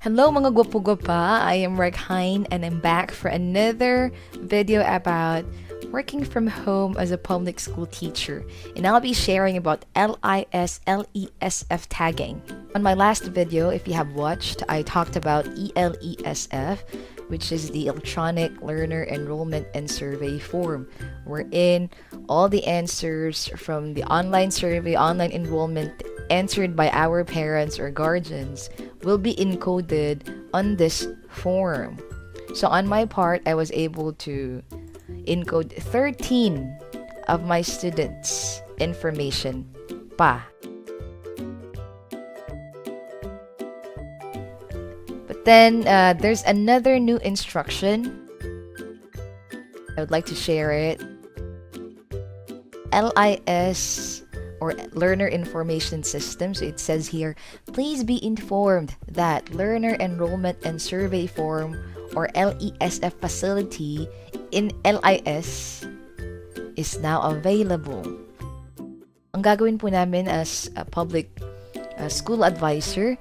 Hello mga gwapo-gwapa, I am Rekhain and I'm back for another video about working from home as a public school teacher. And I'll be sharing about LIS-LESF tagging. On my last video, if you have watched, I talked about ELESF, which is the Electronic Learner Enrollment and Survey Form, wherein all the answers from the online survey, online enrollment answered by our parents or guardians will be encoded on this form. So on my part, I was able to encode 13 of my students' information pa. But then there's another new instruction. I would like to share it. LIS or Learner Information System. So it says here, please be informed that Learner Enrollment and Survey Form or LESF facility in LIS is now available. Ang gagawin po namin as a public school advisor,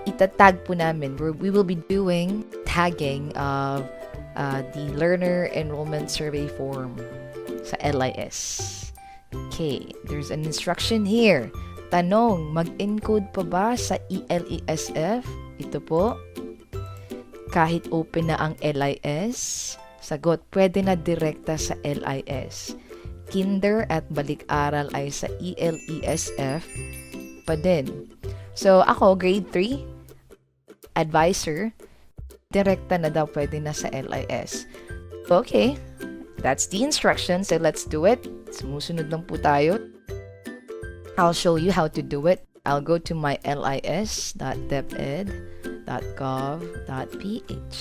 itatag po namin. We will be doing tagging of the Learner Enrollment Survey Form sa LIS. Okay, there's an instruction here. Tanong, mag-encode pa ba sa ELESF? Ito po. Kahit open na ang LIS, sagot, pwede na direkta sa LIS. Kinder at balik-aral ay sa ELESF pa din. So, ako, grade 3, advisor, direkta na daw pwede na sa LIS. Okay, that's the instruction. So, let's do it. Sumusunod lang po tayo. I'll show you how to do it. I'll go to my lis.deped.gov.ph.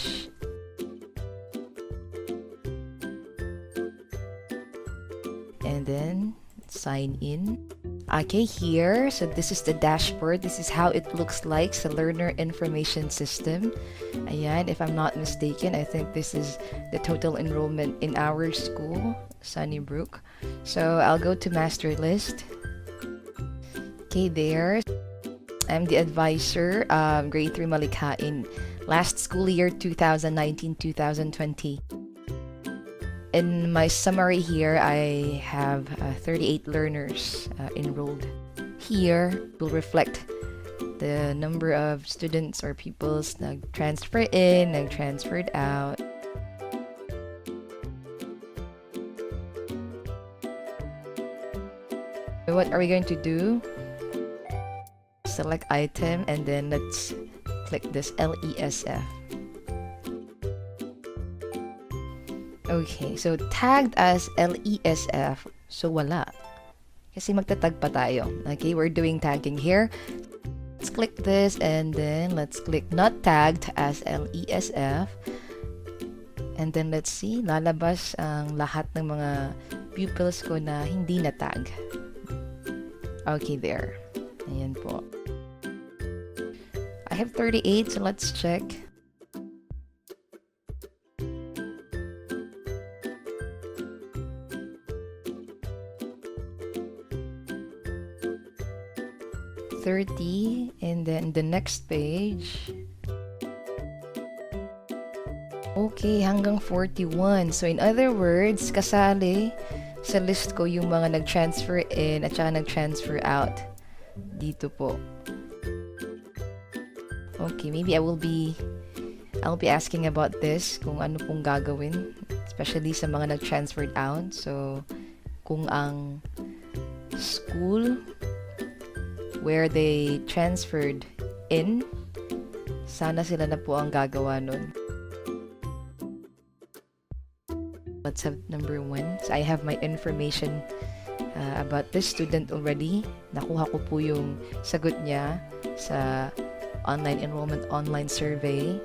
And then, sign in. Okay, here. So, this is the dashboard. This is how it looks like sa Learner Information System. Ayan, if I'm not mistaken, I think this is the total enrollment in our school, Sunnybrook. So, I'll go to master list. Okay, there. I'm the advisor, grade 3 Malikhain, last school year 2019-2020. In my summary here, I have 38 learners enrolled. Here will reflect the number of students or pupils nag-transfer in, nag-transferred out. So what are we going to do? Select item and then let's click this LESF. Okay, so tagged as LESF, so wala. Kasi magtatag pa tayo. Okay, we're doing tagging here. Let's click this and then let's click not tagged as LESF. And then let's see, lalabas ang lahat ng mga pupils ko na hindi na tag. Okay, there. Ayan po. I have 38, so let's check. And then the next page. Okay, hanggang 41. So in other words, kasali sa list ko yung mga nag-transfer in at saka nag-transfer out. Dito po. Okay, maybe I'll be asking about this, kung ano pong gagawin, especially sa mga nag-transferred out. So, kung ang school where they transferred in, sana sila na po ang gagawa nun. Let's have number 1. So, I have my information about this student already. Nakuha ko po yung sagot niya sa online enrollment online survey.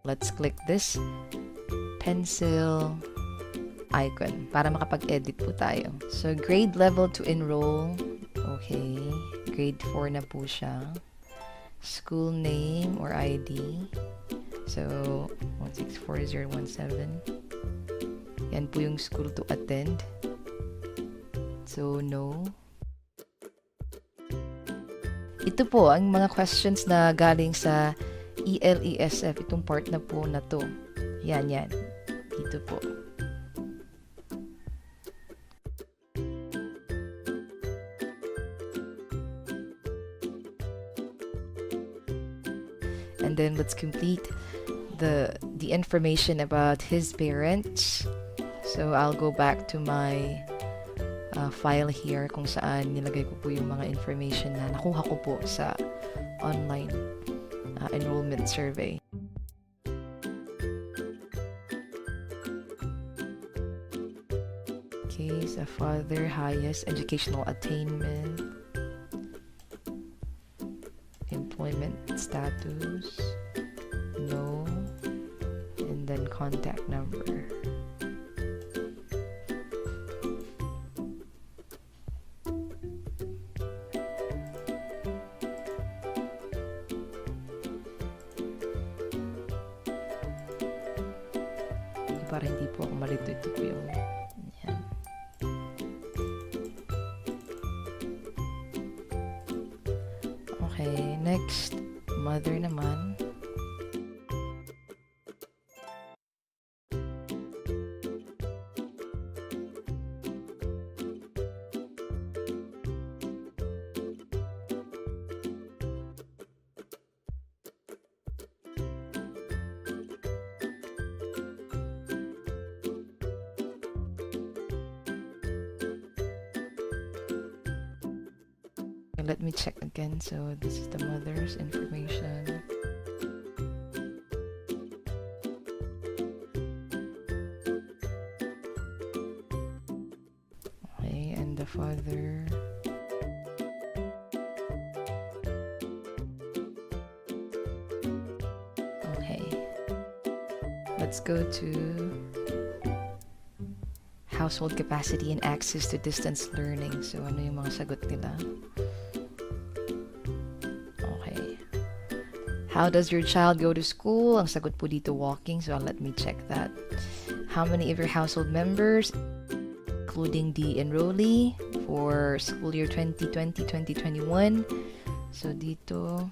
Let's click this pencil icon para makapag-edit po tayo. So, grade level to enroll. Okay. Grade 4 na po siya. School name or ID. So, 1644017. Yan po yung school to attend. So, no. Ito po ang mga questions na galing sa ELESF, itong part na po na to. Yan. Dito po. And then let's complete the information about his parents. So I'll go back to my file here kung saan nilagay ko po yung mga information na nakuha ko po sa online enrollment survey. Okay, so father, highest educational attainment, employment status, no, and then contact number. Para hindi po ako malito, ito po yung yan. Okay, next, mother naman. Let me check again. So this is the mother's information. Okay, and the father. Okay, let's go to household capacity and access to distance learning. So ano yung mga sagot nila? How does your child go to school? Ang sagot po dito, walking. So let me check that. How many of your household members, including the enrollee for school year 2020-2021? So dito,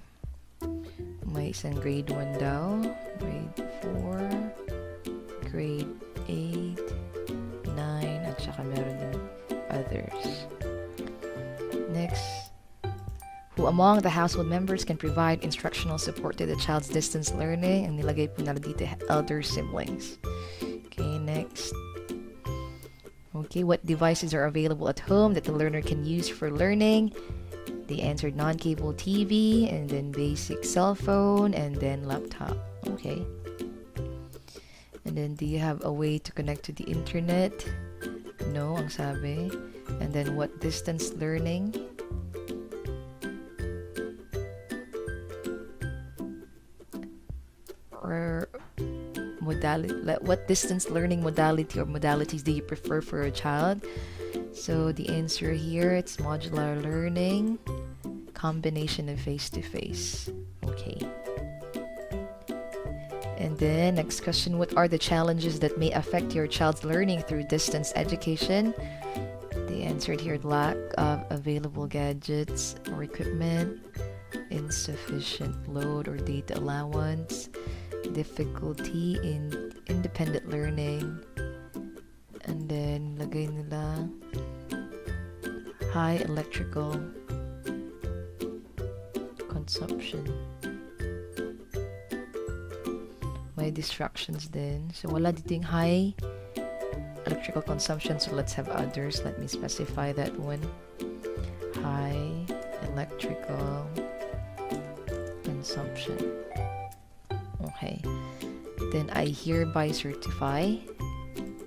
may isang grade 1 daw, grade 4, grade 8, 9, at saka meron din others. Next, who among the household members can provide instructional support to the child's distance learning? Ang nilagay po nila dito, elder siblings. Okay, next. Okay, what devices are available at home that the learner can use for learning? They answered non-cable TV, and then basic cell phone, and then laptop. Okay. And then, do you have a way to connect to the internet? No, ang sabi. And then, what distance learning? Or modality, what distance learning modality or modalities do you prefer for a child? So the answer here, it's modular learning, combination of face-to-face. Okay. And then next question, what are the challenges that may affect your child's learning through distance education? They answered here, lack of available gadgets or equipment, insufficient load or data allowance, difficulty in independent learning, and then lagay nila high electrical consumption. May distractions din. So wala dito yung high electrical consumption, so let's have others. Let me specify that one. High electrical consumption. Okay, then I hereby certify,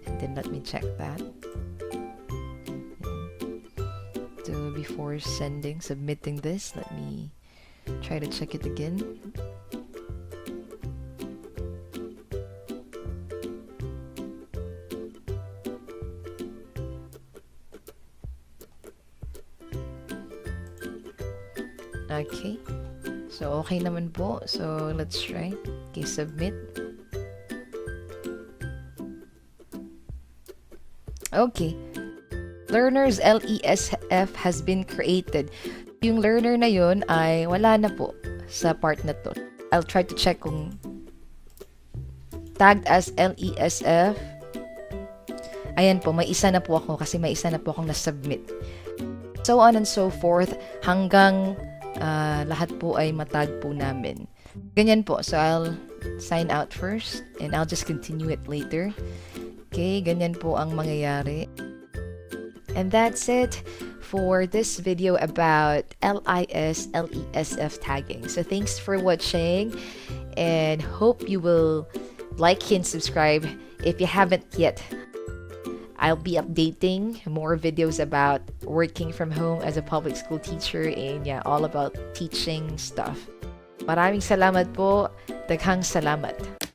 and then let me check that. So before submitting this, let me try to check it again. Okay, so okay naman po. So let's try. Okay, submit. Okay, learner's LESF has been created. Yung learner na yun ay wala na po sa part na to. I'll try to check kung tagged as LESF. Ayan po, may isa na po ako kasi may isa na po akong na-submit. So on and so forth hanggang lahat po ay matag po namin. Ganyan po. So I'll sign out first and I'll just continue it later. Okay, ganyan po ang mangyayari. And that's it for this video about LIS LESF tagging. So thanks for watching and hope you will like and subscribe if you haven't yet. I'll be updating more videos about working from home as a public school teacher and yeah, all about teaching stuff. Maraming salamat po. Daghang salamat.